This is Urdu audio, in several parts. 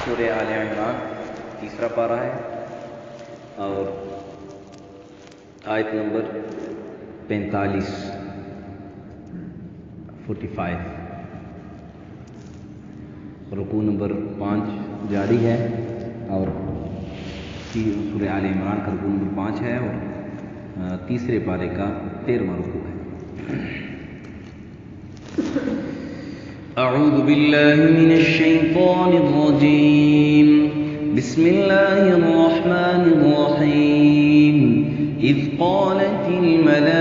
سورہ آل عمران تیسرا پارہ ہے اور آیت نمبر 45 رکوع نمبر 5 جاری ہے اور سورہ آل عمران کا رکوع نمبر 5 ہے اور تیسرے پارے کا 13واں رکوع ہے۔ اعوذ باللہ من الشیطان الرجیم بسم اللہ الرحمن الرحیم اذ قالت الملائکۃ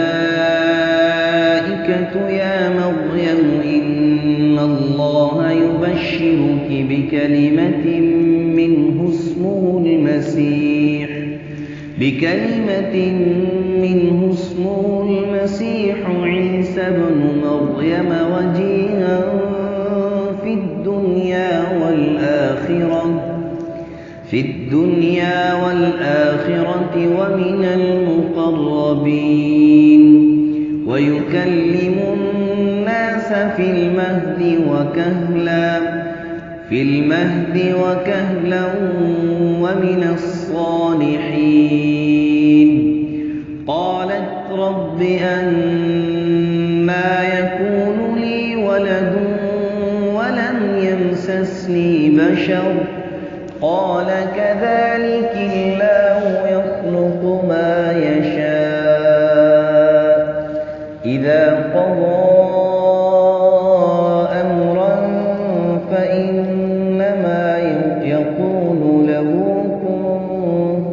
یا مریم ان اللہ یبشرک بکلمۃ منہ اسمہ المسیح عیسی ابن مریم وجیہا في الدنيا والآخرة ومن المقربين ويكلم الناس في المهد وكهلا ومن الصالحين قالت رب أنى يكون لي ولد ولم يمسسني بشر قال كذلك الله يخلق ما يشاء إذا قضى أمرا فإنما يقول له كن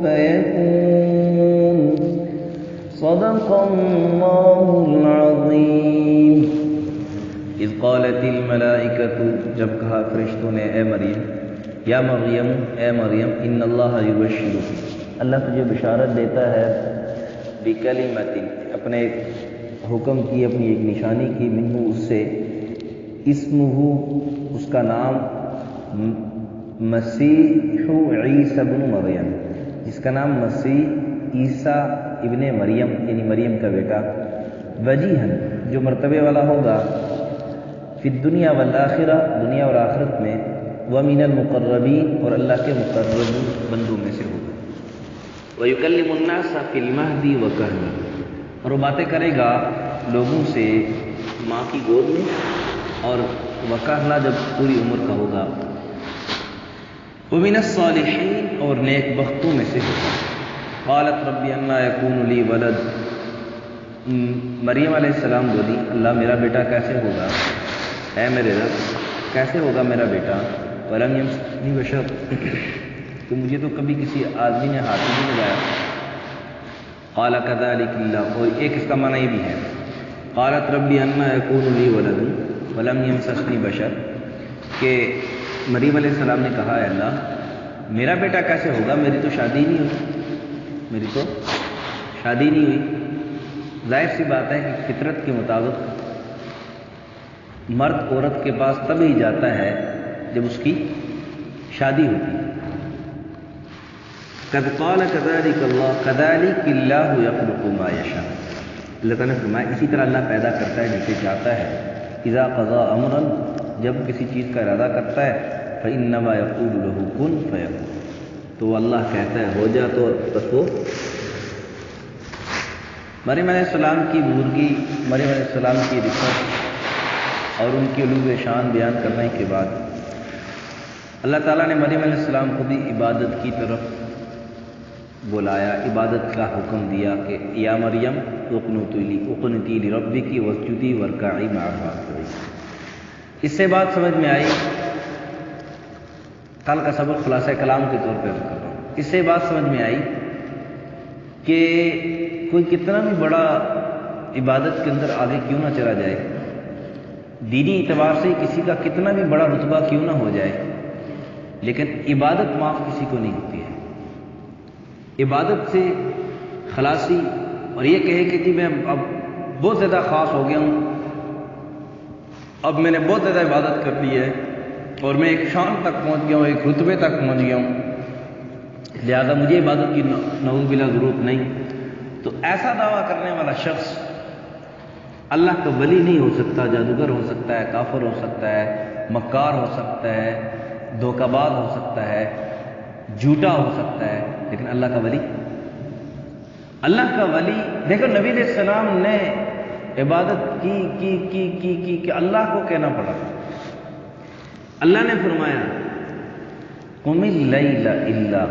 فيكون صدق الله العظيم۔ اذ قالت الملائکۃ، جب کہا فرشتوں نے اے مریم، یا مریم اے مریم ان اللہ یبشرک، اللہ تجھے بشارت دیتا ہے بکلمۃ، اپنے ایک حکم کی، اپنی ایک نشانی کی، منہ اس سے، اسمہ اس کا نام، مسیح عیسی ابن مریم، جس کا نام مسیح عیسیٰ ابن مریم یعنی مریم کا بیٹا، وجیہا جو مرتبے والا ہوگا، فی الدنیا والآخرہ دنیا اور آخرت میں، وَمِنَ الْمُقَرَّبِينَ اور اللہ کے مقرب بندوں میں سے ہوگا، وَيُكَلِّمُ النَّاسَ فِي الْمَهْدِ وَكَهْلًا اور وہ باتیں کرے گا لوگوں سے ماں کی گود میں اور وکہلا جب پوری عمر کا ہوگا، وَمِنَ الصَّالِحِينَ اور نیک بختوں میں سے ہوگا۔ قالت رب انا یکون لی ولد، مریم علیہ السلام بولی اللہ میرا بیٹا کیسے ہوگا، اے میرے رب کیسے ہوگا میرا بیٹا، ولم یمسسنی بشر کہ مجھے تو کبھی کسی آدمی نے ہاتھ نہیں لگایا، قال کذلک اللہ اور ایک اس کا معنی یہ بھی ہے، قالت ربی انا یکون لی ولد ولم یمسسنی بشر کہ مریم علیہ السلام نے کہا اے اللہ میرا بیٹا کیسے ہوگا، میری تو شادی نہیں ہوئی، ظاہر سی بات ہے کہ فطرت کے مطابق مرد عورت کے پاس تب ہی جاتا ہے جب اس کی شادی ہوتی ہے۔ قد قال كذلك الله يخلق ما يشاء، اللہ تعالیٰ نے فرمایا اسی طرح اللہ پیدا کرتا ہے جسے چاہتا ہے، اذا قضى امرا جب کسی چیز کا ارادہ کرتا ہے، فانما يقول له كن فيكون تو اللہ کہتا ہے ہو جا تو بس وہ۔ مریم علیہ السلام کی بزرگی، مریم علیہ السلام کی رفعت اور ان کی علو شان بیان کرنے کے بعد اللہ تعالیٰ نے مریم علیہ السلام کو بھی عبادت کی طرف بلایا، عبادت کا حکم دیا کہ یا مریم اقنتی لربک واسجدی وارکعی مع الراکعین۔ اس سے بات سمجھ میں آئی، کل کا سبق خلاصہ کلام کے طور پہ کر رہا ہوں، اس سے بات سمجھ میں آئی کہ کوئی کتنا بھی بڑا عبادت کے اندر آگے کیوں نہ چلا جائے، دینی اعتبار سے کسی کا کتنا بھی بڑا رتبہ کیوں نہ ہو جائے، لیکن عبادت معاف کسی کو نہیں ہوتی ہے۔ عبادت سے خلاصی اور یہ کہے کہ جی میں اب بہت زیادہ خاص ہو گیا ہوں، اب میں نے بہت زیادہ عبادت کر لی ہے اور میں ایک شان تک پہنچ گیا ہوں، ایک رتبے تک پہنچ گیا ہوں، لہذا مجھے عبادت کی نعوذ باللہ ضرورت نہیں، تو ایسا دعویٰ کرنے والا شخص اللہ کا ولی نہیں ہو سکتا، جادوگر ہو سکتا ہے، کافر ہو سکتا ہے، مکار ہو سکتا ہے، دھوکہ باز ہو سکتا ہے، جھوٹا ہو سکتا ہے، لیکن اللہ کا ولی، اللہ کا ولی دیکھو نبی علیہ السلام نے عبادت کی کہ اللہ کو کہنا پڑا. اللہ نے فرمایا قم اللیل الا قلیلا،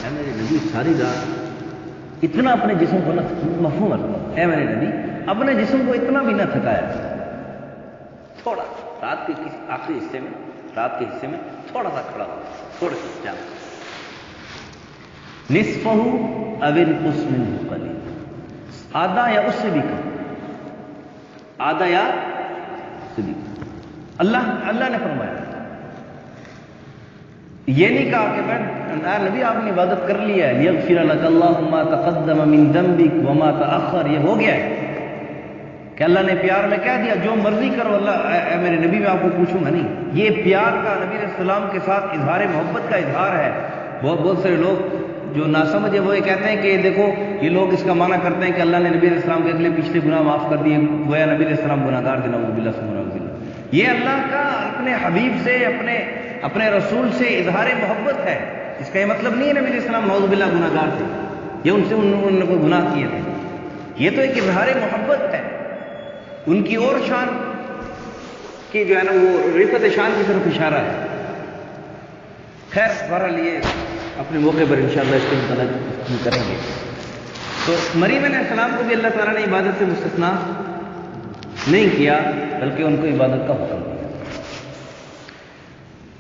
اے میرے نبی ساری رات اتنا اپنے جسم کو نہ، مفہوم اے میرے نبی اپنے جسم کو اتنا بھی نہ تھکایا، تھوڑا رات کے آخری حصے میں، رات کے حصے میں تھوڑا سا کھڑا ہو، تھوڑا سا جانا، نصفہ او انقص منہ قلیلا، آدھا یا اس سے بھی کم، آدھا یا اس سے بھی کم. اللہ نے فرمایا، یہ نہیں کہا کہ میں نبی آپ نے عبادت کر لی ہے، لیغفر لک اللہ ما تقدم من ذنبک وما تأخر، یہ ہو گیا ہے کہ اللہ نے پیار میں کہہ دیا جو مرضی کرو اللہ، اے میرے نبی میں آپ کو پوچھوں گا نہیں. یہ پیار کا نبی علیہ السلام کے ساتھ اظہار محبت کا اظہار ہے. بہت سارے لوگ جو ناسمجھ ہے وہ یہ کہتے ہیں کہ دیکھو یہ لوگ اس کا معنی کرتے ہیں کہ اللہ نے نبی علیہ السلام کے اگلے پچھلے گناہ معاف کر دیے، گویا نبی علیہ السلام گناہ گار تھے، نعوذ باللہ سبحانہ اللہ. یہ اللہ کا اپنے حبیب سے، اپنے رسول سے اظہار محبت ہے. اس کا یہ مطلب نہیں ہے نبی علیہ السلام نعوذ باللہ گناہ گار تھے یا ان سے انہوں نے کوئی گناہ کیے تھے. یہ تو ایک اظہار محبت ہے ان کی، اور شان کی جو ہے نا وہ رفعت شان کی طرف اشارہ ہے. خیر بہرحال یہ اپنے موقع پر انشاءاللہ اس کے متعلق کریں گے. تو مریم علیہ السلام کو بھی اللہ تعالیٰ نے عبادت سے مستثنا نہیں کیا، بلکہ ان کو عبادت کا حکم دیا.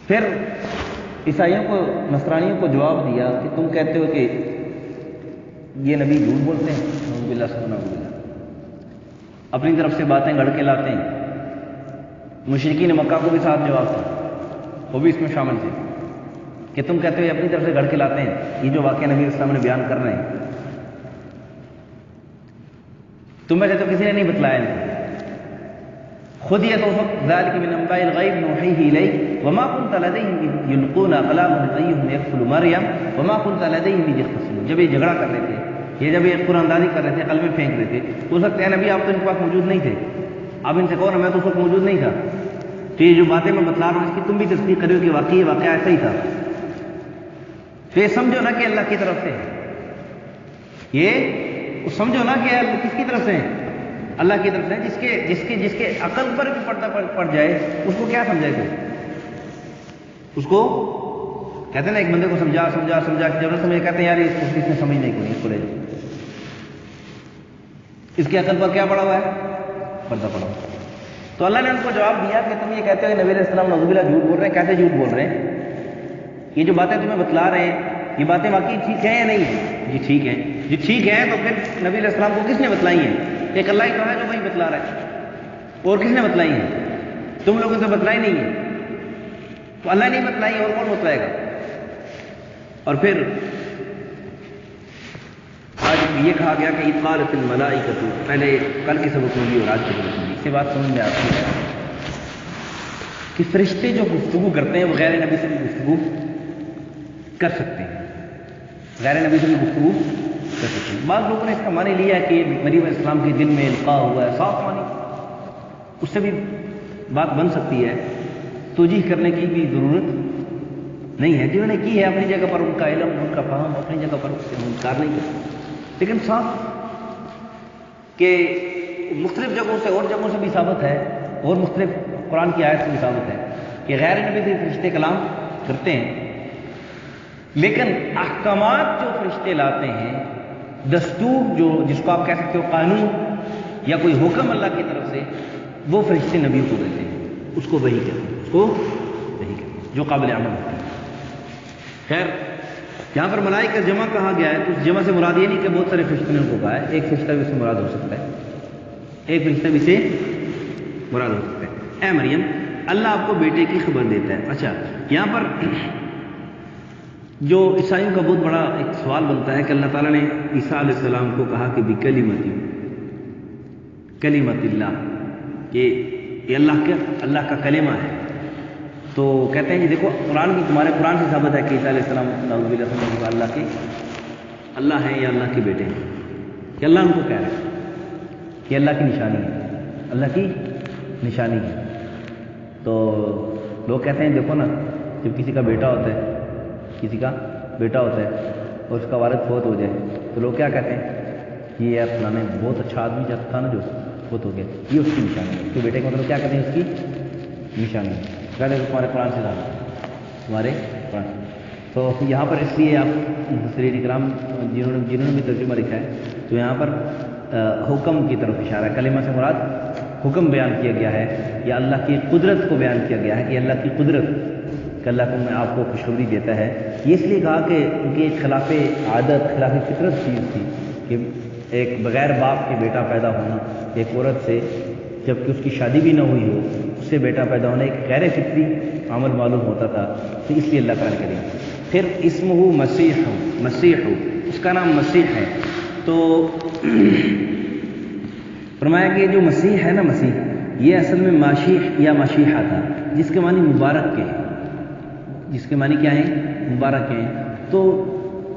پھر عیسائیوں کو، نصرانیوں کو جواب دیا کہ تم کہتے ہو کہ یہ نبی جھوٹ بولتے ہیں، نعوذ باللہ سبحانہ اللہ، اپنی طرف سے باتیں گھڑ کے لاتے ہیں. مشرکین مکہ کو بھی ساتھ جواب تھا، وہ بھی اس میں شامل تھے کہ تم کہتے ہو اپنی طرف سے گھڑ کے لاتے ہیں. یہ جو واقعہ نبی اسلام نے بیان کر رہے ہیں تمہیں تو کسی نے نہیں بتلایا نہیں. خود یہ تو ذالک من انباء الغیب نوحیہ الیک وما كنت لدیہم اذ یلقون اقلامهم ایہم یکفل مریم وما كنت لدیہم اذ یختصمون. جب یہ جھگڑا کر رہے تھے، یہ جب یہ قرآن اندازی کر رہے تھے، قلمیں پھینک رہے تھے، ہو سکتا ہے نبی آپ تو ان کے پاس موجود نہیں تھے. آپ ان سے کہو نا میں تو اس وقت موجود نہیں تھا، تو یہ جو باتیں میں بتلا رہا ہوں اس کی تم بھی تصدیق کرو کہ واقعی واقعہ ایسا ہی تھا. تو یہ سمجھو نا کہ اللہ کی طرف سے ہے، یہ سمجھو نا کہ کس کی طرف سے ہے؟ اللہ کی طرف سے. جس کے عقل پر بھی پردہ پڑ جائے اس کو کیا سمجھائے گا؟ اس کو کہتے ہیں نا ایک بندے کو سمجھا کہ جب نہ سمجھے کہتے ہیں یار اس نے سمجھنے کو نہیں، اس کو لے جاؤ. اس کی عقل پر کیا پڑا ہوا ہے؟ پردہ پڑا ہوا. تو اللہ نے ان کو جواب دیا کہ تم یہ کہتے ہو کہ نبی علیہ السلام نعوذ باللہ جھوٹ بول رہے ہیں. کیسے جھوٹ بول رہے ہیں؟ یہ جو باتیں تمہیں بتلا رہے ہیں یہ باتیں واقعی ٹھیک ہیں یا نہیں ہیں؟ جی ٹھیک ہیں. جی ٹھیک ہیں تو پھر نبی علیہ السلام کو کس نے بتلائی ہیں؟ ایک اللہ ہی تو ہے جو وہی بتلا رہا ہے، اور کس نے بتلائی ہیں؟ تم لوگوں سے بتلائی نہیں ہے. تو اللہ نہیں بتلائی اور کون بتلائے گا؟ اور پھر آج یہ کہا گیا کہ قالت الملائکۃ، پہلے کل کی سبق میں بھی اور آج کی سبق میں بھی، اس سے بات سمجھ میں آتی ہے کہ فرشتے جو گفتگو کرتے ہیں وہ غیر نبی سے بھی گفتگو کر سکتے ہیں، غیر نبی سے بھی گفتگو کر سکتے ہیں. بعض لوگوں نے اس کا معنی لیا ہے کہ مریم علیہ السلام کے دل میں القاء ہوا ہے، صاف معنی، اس سے بھی بات بن سکتی ہے، توجیہ کرنے کی بھی ضرورت نہیں ہے. جنہوں نے کی ہے اپنی جگہ پر ان کا علم، ان کا فہم اپنی جگہ پر انکار نہیں کرتے، لیکن صاف کہ مختلف جگہوں سے اور جگہوں سے بھی ثابت ہے، اور مختلف قرآن کی آیت سے بھی ثابت ہے کہ غیر نبی سے فرشتے کلام کرتے ہیں. لیکن احکامات جو فرشتے لاتے ہیں، دستور جو جس کو آپ کہہ سکتے ہو قانون یا کوئی حکم اللہ کی طرف سے، وہ فرشتے نبیوں کو دیتے ہیں، اس کو وحی کہتے ہیں، اس کو وحی کہتے ہیں جو قابل عمل ہوتی ہے. خیر یہاں پر ملائکہ جمع کہا گیا ہے تو اس جمع سے مراد یہ نہیں کہ بہت سارے فرشتوں نے ان کو کہا ہے، ایک فرشتہ بھی اس سے مراد ہو سکتا ہے، ایک فرشتہ بھی سے مراد ہو سکتا ہے. اے مریم اللہ آپ کو بیٹے کی خبر دیتا ہے. اچھا یہاں پر جو عیسائیوں کا بہت بڑا ایک سوال بنتا ہے کہ اللہ تعالیٰ نے عیسیٰ علیہ السلام کو کہا کہ کلمت اللہ، یہ اللہ کا کلمہ ہے. تو کہتے ہیں کہ دیکھو تمہارے قرآن سے ثابت ہے کہ عیسیٰ علیہ السلام نعوذ باللہ اللہ ہیں یا اللہ کے بیٹے ہیں، کہ اللہ ان کو کہہ رہا ہے کہ اللہ کی نشانی ہے، اللہ کی نشانی ہے. تو لوگ کہتے ہیں دیکھو نا جب کسی کا بیٹا ہوتا ہے، کسی کا بیٹا ہوتا ہے اور اس کا والد فوت ہو جائے تو لوگ کیا کہتے ہیں؟ یہ یار فلانے بہت اچھا آدمی جب تھا نا جو فوت ہو گیا، یہ اس کی نشانی ہے۔ تو بیٹے کا مطلب کیا کہتے ہیں؟ اس کی نشانی ہے۔ کہتے ہیں تمہارے قرآن سے زیادہ، تمہارے قرآن۔ تو یہاں پر اس لیے آپ مفسرین اکرام جنہوں نے بھی ترجمہ لکھا ہے تو یہاں پر حکم کی طرف اشارہ ہے۔ کلمہ سے مراد حکم بیان کیا گیا ہے یا اللہ کی قدرت کو بیان کیا گیا ہے کہ اللہ کی قدرت کہ اللہ میں آپ کو خوشخبری دیتا ہے۔ یہ اس لیے کہا کہ کیونکہ ایک خلاف عادت، خلاف فطرت چیز تھی کہ ایک بغیر باپ کے بیٹا پیدا ہونا، ایک عورت سے جبکہ اس کی شادی بھی نہ ہوئی ہو اس سے بیٹا پیدا ہونا ایک غیر فطری عمل معلوم ہوتا تھا، تو اس لیے اللہ تعالیٰ کرے۔ پھر اسمہ مسیح، اس کا نام مسیح ہے۔ تو فرمایا کہ جو مسیح ہے نا، مسیح یہ اصل میں ماشیح یا مشیحہ تھا، جس کے معنی مبارک کے ہیں، جس کے معنی کیا ہیں؟ مبارک ہیں۔ تو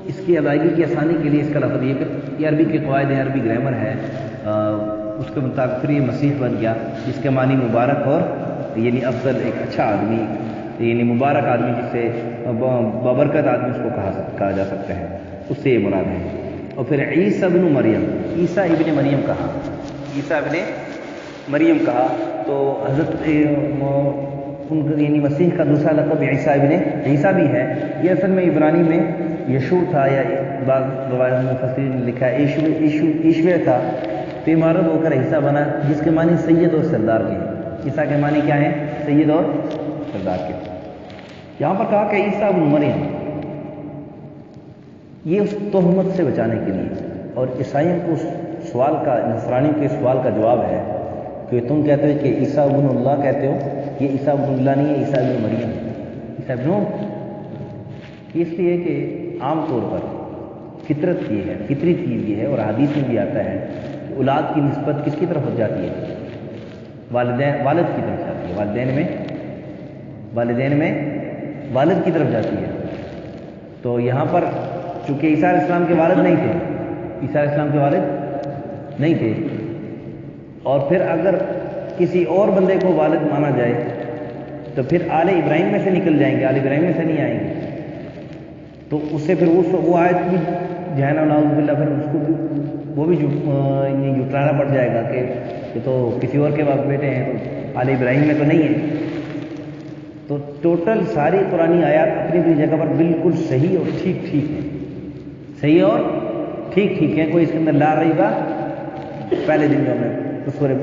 اس کی ادائیگی کی آسانی کے لیے اس کا لفظ یہ کہ یہ عربی کے قواعد ہیں، عربی گرامر ہے، اس کے مطابق پھر یہ مسیح بن گیا، جس کے معنی مبارک اور یعنی افضل، ایک اچھا آدمی، یعنی مبارک آدمی، جس سے بابرکت آدمی اس کو کہا جا سکتا ہے، اس سے یہ مراد ہے۔ اور پھر عیسیٰ ابن مریم، عیسیٰ ابن مریم کہا، عیسیٰ ابن مریم کہا تو حضرت ان کا یعنی مسیح کا دوسرا لقب عیسیٰ ابن عیسیٰ بھی ہے۔ یہ اصل میں عبرانی میں یشوع تھا، یا بعض روایت مفسرین نے لکھا ہے ایشوع تھا، تو عمارت ہو کر عیسیٰ بنا، جس کے معنی سید اور سردار کے ہیں۔ عیسیٰ کے معنی کیا ہیں؟ سید اور سردار کے۔ یہاں پر کہا کہ عیسیٰ ابن مریم، یہ اس تہمت سے بچانے کے لیے، اور عیسائیوں کو سوال کا، نصرانیوں کے سوال کا جواب ہے کہ تم کہتے ہو کہ عیسیٰ ابن اللہ کہتے ہو، یہ عیسیٰ ابن اللہ نہیں ہے، عیسیٰ ابن مریم ہے۔ عیسیٰ ابن، اس لیے کہ عام طور پر فطرت یہ ہے، فطری چیز یہ ہے، اور حدیث میں بھی آتا ہے کہ اولاد کی نسبت کس کی طرف ہو جاتی ہے؟ والد کی طرف جاتی ہے، والدین میں والد کی طرف جاتی ہے۔ تو یہاں پر چونکہ عیسیٰ علیہ السلام کے والد نہیں تھے، عیسیٰ علیہ السلام کے والد نہیں تھے، اور پھر اگر کسی اور بندے کو والد مانا جائے تو پھر آل ابراہیم میں سے نکل جائیں گے، آل ابراہیم میں سے نہیں آئیں گے، تو اس سے پھر وہ آیت بھی جو ہے نا، نعوذ باللہ، پھر اس کو بھی وہ بھی جٹلانا پڑ جائے گا کہ یہ تو کسی اور کے باپ بیٹے ہیں، تو آل ابراہیم میں تو نہیں ہے۔ تو ٹوٹل ساری قرآنی آیات اپنی اپنی جگہ پر بالکل صحیح اور ٹھیک ہیں، صحیح اور ٹھیک ہے، کوئی اس کے اندر لا رہی گا۔ پہلے دن جو ہم نے سورہ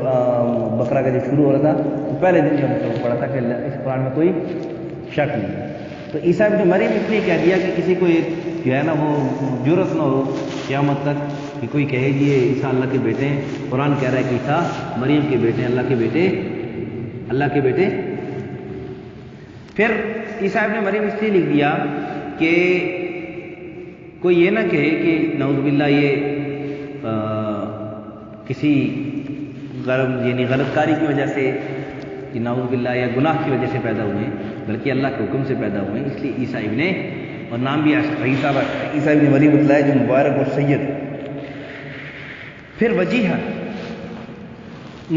بقرہ کا جب شروع ہو رہا تھا تو پہلے دن جو ہم نے پڑھا تھا کہ اس قرآن میں کوئی شک نہیں۔ تو عیسیٰ ابن مریم اس لیے کہہ دیا کہ کسی کو جو ہے نا وہ جرأت نہ ہو قیامت تک کہ کوئی کہے جی یہ عیسیٰ اللہ کے بیٹے ہیں۔ قرآن کہہ رہا ہے کہ عیسیٰ مریم کے بیٹے ہیں، اللہ کے بیٹے۔ پھر عیسیٰ ابن مریم اس لیے لکھ دیا کہ کوئی یہ نہ کہے کہ نعوذ باللہ یہ کسی یعنی غلط کاری کی وجہ سے، کہ نعوذ باللہ یا گناہ کی وجہ سے پیدا ہوئے ہیں، بلکہ اللہ کے حکم سے پیدا ہوئے ہیں، اس لیے عیسیٰ ابن، اور نام بھی عیسیٰ ابن مریم بتلایا جو مبارک اور سید۔ پھر وجیہ،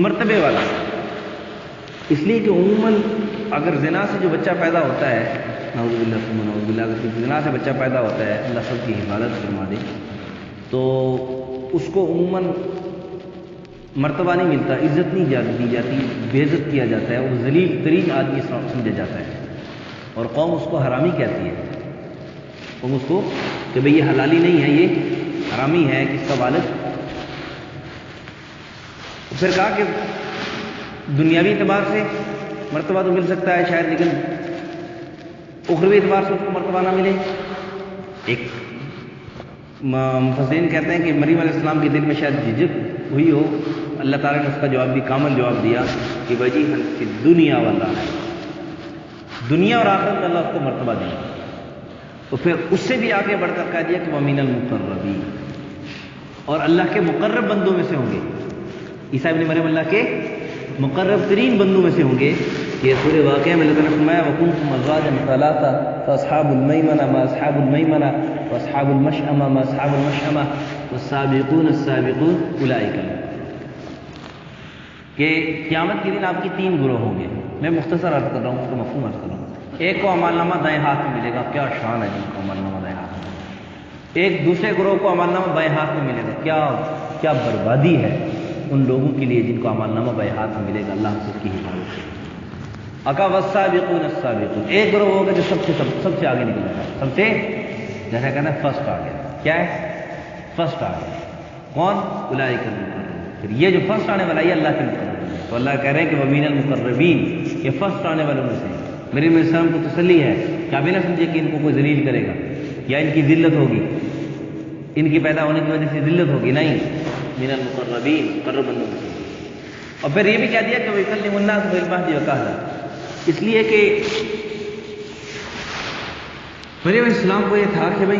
مرتبے والا، اس لیے کہ عموماً اگر زنا سے جو بچہ پیدا ہوتا ہے، نعوذ باللہ اگر زنا سے بچہ پیدا ہوتا ہے، اللہ سب کی حفاظت فرما دے، تو اس کو عموماً مرتبہ نہیں ملتا، عزت نہیں دی جاتی، بے عزت کیا جاتا ہے، وہ ذلیل ترین آدمی سمجھا جاتا ہے، اور قوم اس کو حرامی کہتی ہے، قوم اس کو کہ بھئی یہ حلالی نہیں ہے، یہ حرامی ہے، کس کا والد۔ پھر کہا کہ دنیاوی اعتبار سے مرتبہ تو مل سکتا ہے شاید، لیکن اخروی اعتبار سے اس کو مرتبہ نہ ملے۔ ایک مفسرین کہتے ہیں کہ مریم علیہ السلام کے دل میں شاید جھجک ہوئی ہو، اللہ تعالیٰ نے اس کا جواب بھی کامل جواب دیا کہ وجیہا فی الدنیا والآخرہ، دنیا اور آخرت میں اللہ اس کو مرتبہ دیا۔ تو پھر اس سے بھی آگے بڑھ کر کہہ دیا کہ وَمِنَ الْمُقَرَّبِينَ، اور اللہ کے مقرب بندوں میں سے ہوں گے۔ عیسیٰ ابن مریم اللہ کے مقرب ترین بندوں میں سے ہوں گے۔ یہ سورہ واقعہ میں اللہ تعالیٰ نے فرمایا وَكُنْتُمْ أَزْوَاجًا ثَلَاثَةً فَأَصْحَابُ الْمَيْمَنَةِ مَا أَصْحَابُ الْمَيْمَنَةِ وَأَصْحَابُ الْمَشْأَمَةِ مَا أَصْحَابُ الْمَشْأَمَةِ وَالسَّابِقُونَ السَّابِقُونَ أُولَٰئِكَ کہ قیامت کے دن آپ کی تین گروہ ہوں گے۔ میں مختصر عرض کر رہا ہوں، اس کا مفہوم عرض کر رہا ہوں۔ ایک کو عمل نامہ دائیں ہاتھ میں ملے گا، کیا شان ہے جن کو عمل نامہ دائیں ہاتھ میں، ایک دوسرے گروہ کو عمل نامہ بائیں ہاتھ میں ملے گا، کیا بربادی ہے ان لوگوں کے لیے جن کو عمل نامہ بائیں ہاتھ میں ملے گا۔ اللہ ہم سب کی حفاظت کرے۔ اکا والسابقون السابقون، ایک گروہ ہوگا جو سب سے آگے نکل گا، سب سے جیسا کہنا ہے فرسٹ آ گیا، کیا ہے فرسٹ آ گیا، کون؟ اولئک المقربون۔ پھر یہ جو فرسٹ آنے والا ہے اللہ کے مقربین ہے، تو اللہ کہہ رہے ہیں کہ ومین المقربین، یہ فرسٹ آنے والوں میں سے ہیں۔ میرے السلام کو تسلی ہے کہ آپ نہ سمجھے کہ ان کو کوئی ذلیل کرے گا یا ان کی ذلت ہوگی، ان کی پیدا ہونے کی وجہ سے ذلت ہوگی، نہیں، من المقربین، مقرب بندوں میں سے۔ اور پھر یہ بھی کہہ دیا کہ وَيُكَلِّمُ النَّاسَ فِي الْمَهْدِ وَكَهْلًا، اس لیے کہ مریم علیہ السلام کو یہ تھا کہ بھئی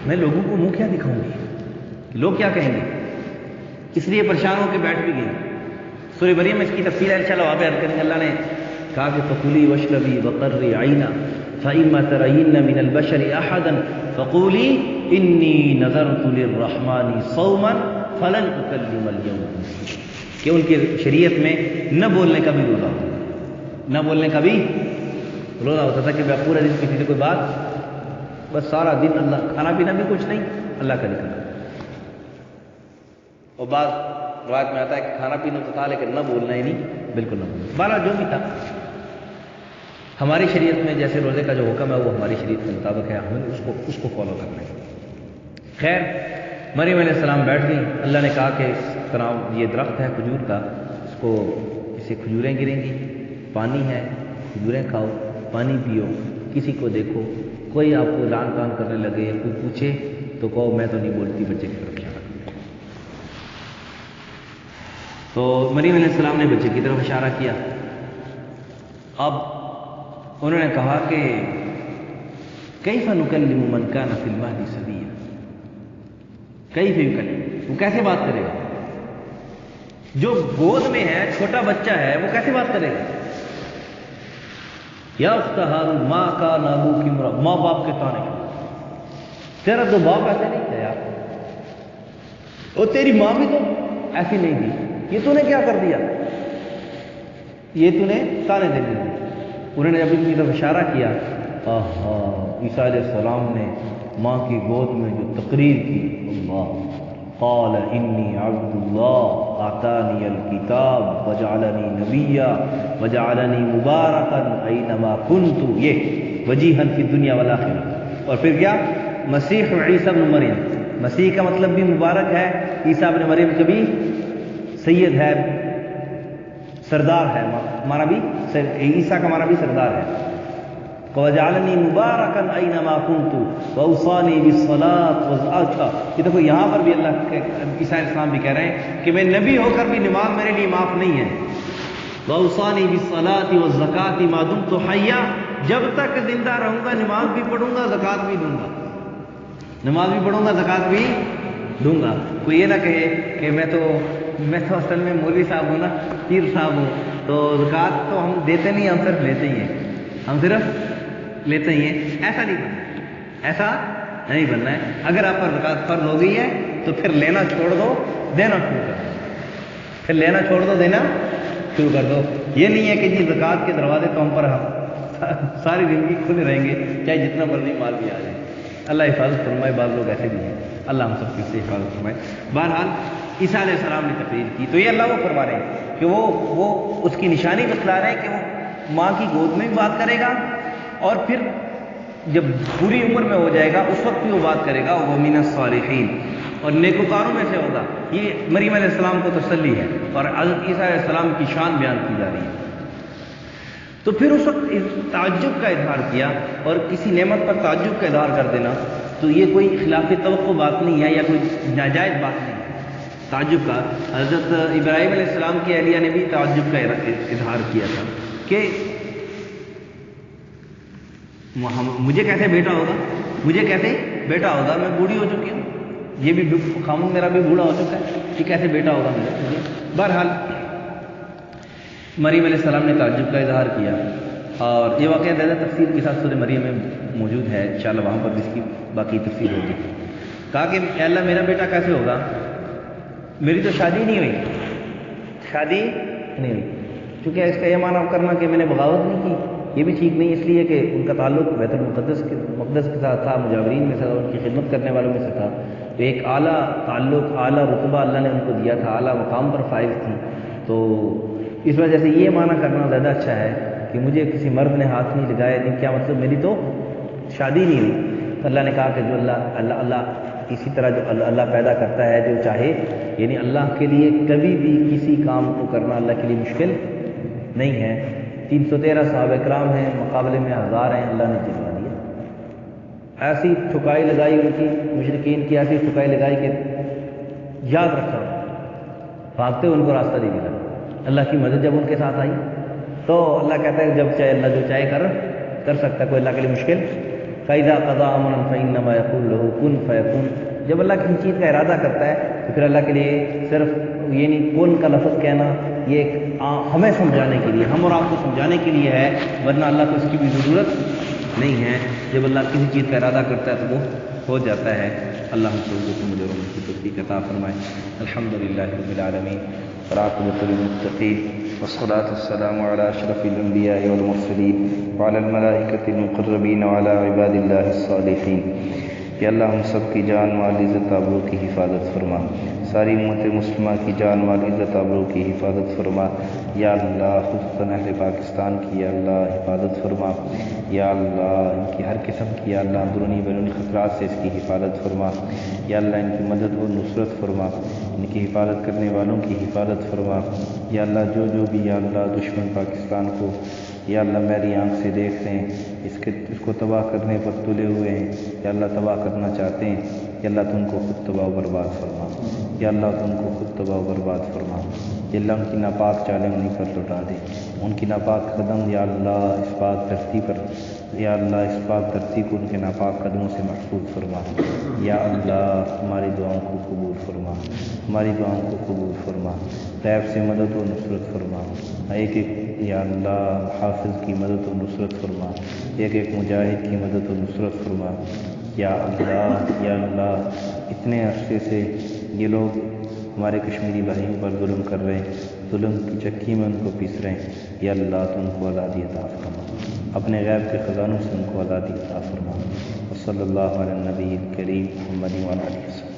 میں لوگوں کو منہ کیا دکھاؤں گی، لوگ کیا کہیں گے، اس لیے پریشان ہو کے بیٹھ بھی گئی۔ سورہ مریم میں اس کی تفصیل ہے، انشاءاللہ وہاں پہ عرض کریں گے۔ اللہ نے کہا کہ فَكُلِي وَاشْرَبِي وَقَرِّي عَيْنًا فَإِمَّا تَرَيِنَّ مِنَ الْبَشَرِ أَحَدًا فَقُولِي إِنِّي نَذَرْتُ لِلرَّحْمَنِ صَوْمًا فَلَنْ أُكَلِّمَ الْيَوْمَ إِنسِيًّا، کہ ان کی شریعت میں نہ بولنے کا بھی روزہ ہوتا، نہ بولنے کا بھی روزہ ہوتا تھا کہ میں پورے دن کسی سے کوئی بات، بس سارا دن اللہ، کھانا پینا بھی کچھ نہیں، اللہ کا ذکر۔ اور بعض روایت میں آتا ہے کہ کھانا پینا تو تھا لیکن نہ بولنا ہی نہیں، بالکل نہ بولنا، بارہ جو بھی تھا۔ ہماری شریعت میں جیسے روزے کا جو حکم ہے وہ ہماری شریعت کے مطابق ہے، ہمیں اس کو فالو کرنا ہے۔ خیر، مریم علیہ السلام بیٹھ گئی، اللہ نے کہا کہ اس طرح یہ درخت ہے کھجور کا، اس سے کھجوریں گریں گی، پانی ہے، کھجوریں کھاؤ، پانی پیو، کسی کو دیکھو، کوئی آپ کو لان تان کرنے لگے یا کوئی پوچھے تو کہو میں تو نہیں بولتی، بچے کی طرف اشارہ کیا۔ تو مریم علیہ السلام نے بچے کی طرف اشارہ کیا۔ اب انہوں نے کہا کہ کیف نکلم من کان فی المہد صبیا، کیف یکلم، وہ کیسے بات کرے گا، جو گود میں ہے چھوٹا بچہ ہے وہ کیسے بات کرے گا۔ یا اخت ہارون ما کان ابوک امرأ، ماں باپ کے تانے، تیرا تو باپ ایسے نہیں تھا یار، اور تیری ماں بھی تو ایسی نہیں تھی، یہ تو نے کیا کر دیا، یہ تو نے تانے دے دی۔ انہوں نے جب ان کی طرف اشارہ کیا، عیسیٰ علیہ السلام نے ماں کی گود میں جو تقریر کی، اللہ قال انی عبد اللہ آتانی الکتاب وجعلنی نبیا وجعلنی مبارکا اینما کنت، یہ وجیہا فی الدنیا والآخرہ۔ اور پھر کیا، مسیح عیسیٰ ابن مریم، مسیح کا مطلب بھی مبارک ہے، عیسیٰ ابن مریم کا بھی سید ہے، سردار ہے، ہمارا بھی عیسیٰ کا ہمارا بھی سردار ہے۔ وَجَعَلَنِي مُبَارَكًا أَيْنَمَا كُنْتُ وَأَوْصَانِي بِالصَّلَاةِ وَالزَّكَاةِ، یہ دیکھو یہاں پر بھی اللہ کے عیسیٰ علیہ السلام بھی کہہ رہے ہیں کہ میں نبی ہو کر بھی نماز میرے لیے معاف نہیں ہے۔ وَأَوْصَانِي بِالصَّلَاةِ وَالزَّكَاةِ مَا دُمْتُ حَيًّا، جب تک زندہ رہوں گا نماز بھی پڑھوں گا، زکوٰۃ بھی دوں گا، نماز بھی پڑھوں گا، زکوٰۃ بھی دوں گا۔ کوئی یہ نہ کہے کہ میں تو اصل میں مولوی صاحب ہوں نا، پیر صاحب ہوں، تو زکوٰۃ تو ہم دیتے نہیں، ہم صرف لیتے ہی ہیں، ہم صرف لیتے ہی ہیں۔ ایسا نہیں بننا ہے، ایسا نہیں بننا ہے۔ اگر آپ پر زکوٰۃ فرض ہو گئی ہے تو پھر لینا چھوڑ دو، دینا شروع کر دو، پھر لینا چھوڑ دو، دینا شروع کر دو۔ یہ نہیں ہے کہ جی زکوٰۃ کے دروازے تو ہم پر ساری زندگی کھلے رہیں گے، چاہے جتنا مرضی مال بھی آ جائے۔ اللہ حفاظت فرمائے، بعض لوگ ایسے بھی ہیں، اللہ ہم سب کی سے حفاظت فرمائے۔ بہرحال عیسیٰ علیہ السلام نے تقریر کی، تو یہ اللہ وہ فرما رہے ہیں کہ وہ اس کی نشانی بتلا رہے ہیں کہ وہ ماں کی گود میں بھی بات کرے گا، اور پھر جب پوری عمر میں ہو جائے گا اس وقت بھی وہ بات کرے گا، وہ من الصالحین، اور نیکوکاروں میں سے ہوگا۔ یہ مریم علیہ السلام کو تسلی ہے، اور حضرت عیسیٰ علیہ السلام کی شان بیان کی جا رہی ہے۔ تو پھر اس وقت تعجب کا اظہار کیا، اور کسی نعمت پر تعجب کا اظہار کر دینا تو یہ کوئی خلاف توقع بات نہیں ہے، یا کوئی ناجائز بات نہیں ہے۔ تعجب کا، حضرت ابراہیم علیہ السلام کی اہلیہ نے بھی تعجب کا اظہار کیا تھا کہ مجھے کیسے بیٹا ہوگا، مجھے کیسے بیٹا ہوگا، میں بوڑھی ہو چکی ہوں، یہ بھی خامن میرا بھی بوڑھا ہو چکا ہے، یہ کیسے بیٹا ہوگا مجھے۔ بہرحال مریم علیہ السلام نے تعجب کا اظہار کیا، اور یہ واقعہ زیادہ تفصیل کے ساتھ سورہ مریم میں موجود ہے، انشاءاللہ وہاں پر بھی اس کی باقی تفصیل ہوگی۔ کہا کہ اے اللہ میرا بیٹا کیسے ہوگا، میری تو شادی نہیں ہوئی، شادی نہیں ہوئی، کیونکہ اس کا یہ معنی کرنا کہ میں نے بغاوت نہیں کی، یہ بھی ٹھیک نہیں، اس لیے کہ ان کا تعلق بیت المقدس کے ساتھ تھا، مجاورین میں سے تھا، ان کی خدمت کرنے والوں میں سے تھا، تو ایک اعلیٰ تعلق، اعلیٰ رتبہ اللہ نے ان کو دیا تھا، اعلیٰ مقام پر فائز تھی. تو اس وجہ سے یہ معنی کرنا زیادہ اچھا ہے کہ مجھے کسی مرد نے ہاتھ نہیں لگایا، نہیں کیا مطلب میری تو شادی نہیں ہوئی. تو اللہ نے کہا کہ جو اللہ اسی طرح جو اللہ پیدا کرتا ہے جو چاہے، یعنی اللہ کے لیے کبھی بھی کسی کام کو کرنا اللہ کے لیے مشکل نہیں ہے. 313 صحابہ کرام ہیں، مقابلے میں 1000 ہیں، اللہ نے جلوا دیا. ایسی ٹھکائی لگائی ان کی، مشرکین کی ایسی ٹھکائی لگائی کہ یاد رکھا بھاگتے ان کو راستہ نہیں ملا. اللہ کی مدد جب ان کے ساتھ آئی تو اللہ کہتا ہے جب چاہے اللہ جو چاہے کر سکتا ہے، کوئی اللہ کے لیے مشکل. فَإِذَا قَضَىٰ أَمْرًا فَإِنَّمَا يَقُولُ لَهُ كُن فَيَكُونُ. جب اللہ کسی چیز کا ارادہ کرتا ہے تو پھر اللہ کے لیے صرف یعنی کن کا لفظ کہنا یہ ہمیں سمجھانے کے لیے، ہم اور آپ کو سمجھانے کے لیے ہے، ورنہ اللہ کو اس کی بھی ضرورت نہیں ہے. جب اللہ کسی چیز کا ارادہ کرتا ہے تو وہ ہو جاتا ہے. اللہ ہم سب کو سمجھ اور ان کی توفیق عطا فرمائے. الحمدللہ رب العالمین والعاقبۃ للمتقین والصلاة والسلام على اشرف الانبیاء والمرسلین وعلى الملائکۃ المقربین وعلى عباد اللہ الصالحین. کہ اللہ ہم سب کی جان مال عزت آبرو کی حفاظت فرما، ساری امت مسلمہ کی جان مال عزت آبرو کی حفاظت فرما. یا اللہ خصوصاً اہل پاکستان کی یا اللہ حفاظت فرما. یا اللہ ان کی ہر قسم کی یا اللہ اندرونی بیرونی خطرات سے اس کی حفاظت فرما. یا اللہ ان کی مدد و نصرت فرما، ان کی حفاظت کرنے والوں کی حفاظت فرما. یا اللہ جو بھی یا اللہ دشمن پاکستان کو یا اللہ میری آنکھ سے دیکھ رہے ہیں، اس کو تباہ کرنے پر تلے ہوئے ہیں، یا اللہ تباہ کرنا چاہتے ہیں، یا اللہ تم کو خود تباہ و برباد فرما. یا اللہ تم کو خود تباہ و برباد فرما. یا اللہ ان کی ناپاک چالیں انہیں پر لوٹا دے، ان کی ناپاک قدم یا اللہ اس پاک دھرتی پر، یا اللہ اس پاک دھرتی کو ان کے ناپاک قدموں سے محفوظ فرما. یا اللہ ہماری دعاؤں کو قبول فرما، ہماری دعاؤں کو قبول فرما. غیب سے مدد و نصرت فرما. ایک یا اللہ حافظ کی مدد و نصرت فرما، ایک مجاہد کی مدد و نصرت فرما. یا اللہ اتنے عرصے سے یہ لوگ ہمارے کشمیری بھائیوں پر ظلم کر رہے ہیں، ظلم کی چکی میں ان کو پیس رہے ہیں. یا اللہ تو ان کو آزادی عطا فرما، اپنے غیب کے خزانوں سے ان کو آزادی عطا فرما. وصلی اللہ علی النبی الکریم محمد وعلی آلہ وسلم.